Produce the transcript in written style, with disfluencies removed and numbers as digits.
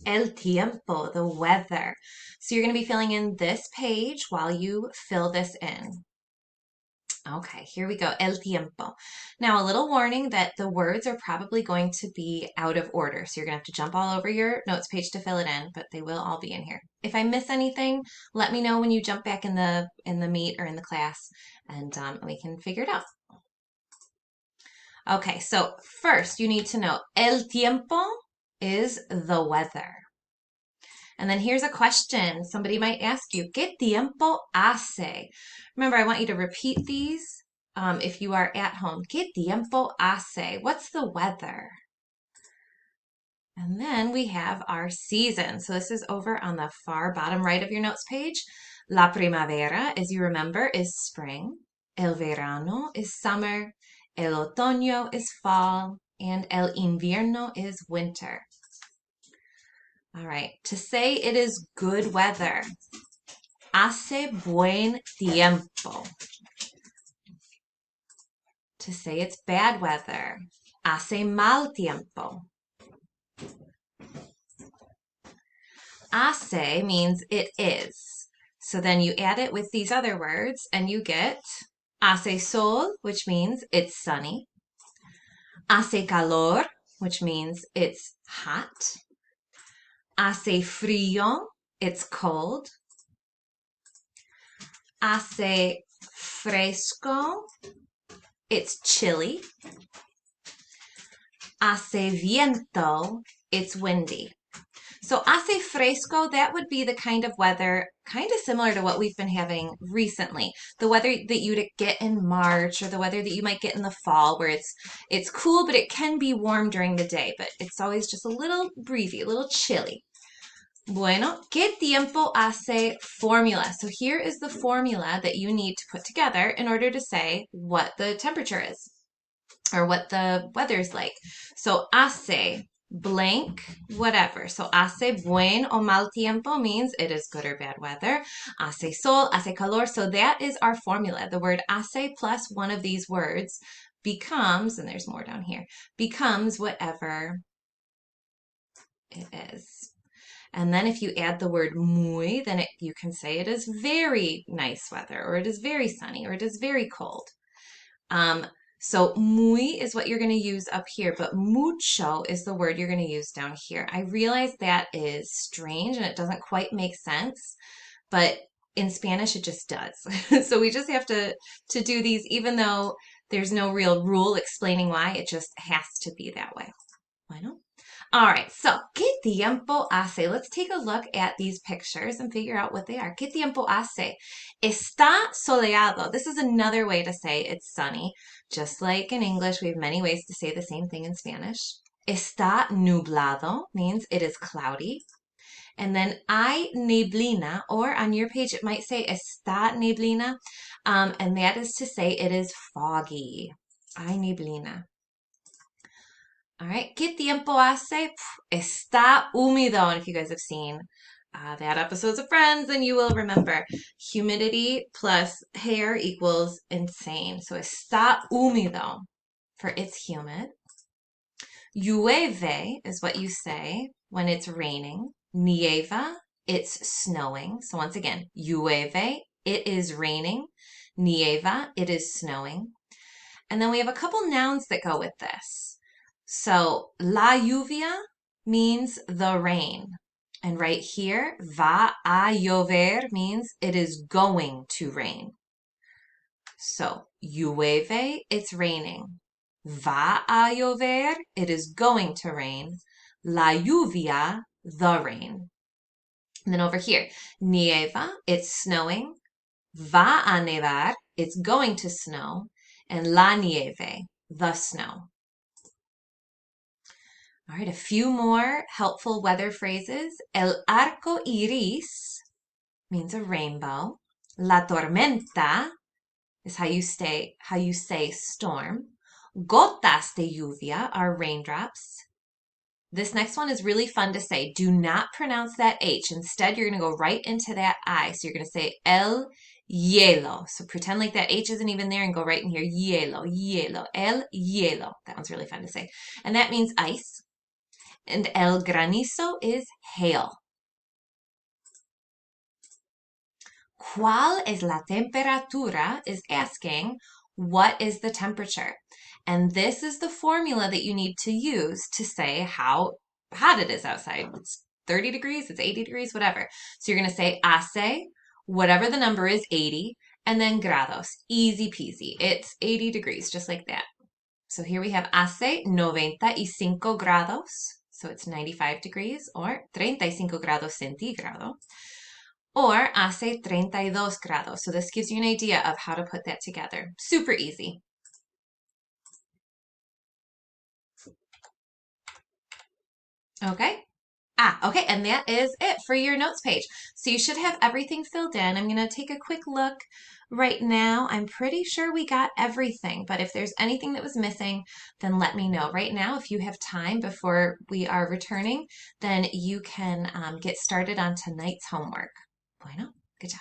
El tiempo, the weather. So you're going to be filling in this page while you fill this in. Okay, here we go. El tiempo. Now, a little warning that the words are probably going to be out of order. So you're going to have to jump all over your notes page to fill it in, but they will all be in here. If I miss anything, let me know when you jump back in the meet or in the class, and we can figure it out. Okay, so first you need to know el tiempo is the weather. And then here's a question. Somebody might ask you, ¿Qué tiempo hace? Remember, I want you to repeat these if you are at home. ¿Qué tiempo hace? What's the weather? And then we have our season. So this is over on the far bottom right of your notes page. La primavera, as you remember, is spring. El verano is summer. El otoño is fall. And el invierno is winter. All right, to say it is good weather, hace buen tiempo. To say it's bad weather, hace mal tiempo. Hace means it is. So then you add it with these other words and you get hace sol, which means it's sunny. Hace calor, which means it's hot. Hace frío, it's cold. Hace fresco, it's chilly. Hace viento, it's windy. So hace fresco, that would be the kind of weather kind of similar to what we've been having recently. The weather that you'd get in March or the weather that you might get in the fall where it's cool, but it can be warm during the day, but it's always just a little breezy, a little chilly. Bueno, ¿qué tiempo hace formula? So here is the formula that you need to put together in order to say what the temperature is or what the weather's like. So hace blank whatever. So hace buen o mal tiempo means it is good or bad weather. Hace sol, hace calor. So that is our formula. The word hace plus one of these words becomes, and there's more down here, becomes whatever it is. And then if you add the word muy, then you can say it is very nice weather, or it is very sunny, or it is very cold. So muy is what you're going to use up here, but mucho is the word you're going to use down here. I realize that is strange and it doesn't quite make sense, but in Spanish it just does. So we just have to do these, even though there's no real rule explaining why, it just has to be that way. Bueno. All right, so, ¿qué tiempo hace? Let's take a look at these pictures and figure out what they are. ¿Qué tiempo hace? Está soleado. This is another way to say it's sunny. Just like in English, we have many ways to say the same thing in Spanish. Está nublado means it is cloudy. And then hay neblina, or on your page it might say está neblina, and that is to say it is foggy. Hay neblina. All right, ¿qué tiempo hace? Está húmedo. And if you guys have seen that episodes of Friends, then you will remember humidity plus hair equals insane. So está húmedo for it's humid. Llueve is what you say when it's raining. Nieva, it's snowing. So once again, llueve, it is raining. Nieva, it is snowing. And then we have a couple nouns that go with this. So, la lluvia means the rain. And right here, va a llover means it is going to rain. So, llueve, it's raining. Va a llover, it is going to rain. La lluvia, the rain. And then over here, nieva, it's snowing. Va a nevar, it's going to snow. And la nieve, the snow. All right, a few more helpful weather phrases. El arco iris means a rainbow. La tormenta is how you say storm. Gotas de lluvia are raindrops. This next one is really fun to say. Do not pronounce that H. Instead, you're going to go right into that I. So you're going to say el hielo. So pretend like that H isn't even there and go right in here. Hielo, hielo, el hielo. That one's really fun to say. And that means ice. And el granizo is hail. ¿Cuál es la temperatura? Is asking, what is the temperature? And this is the formula that you need to use to say how hot it is outside. It's 30 degrees, it's 80 degrees, whatever. So you're going to say hace, whatever the number is, 80, and then grados. Easy peasy. It's 80 degrees, just like that. So here we have hace 95 grados. So it's 95 degrees, or 35 grados centígrado, or hace 32 grados. So this gives you an idea of how to put that together. Super easy. Okay. Okay, and that is it for your notes page. So you should have everything filled in. I'm going to take a quick look right now. I'm pretty sure we got everything, but if there's anything that was missing, then let me know. Right now, if you have time before we are returning, then you can get started on tonight's homework. Bueno, good job.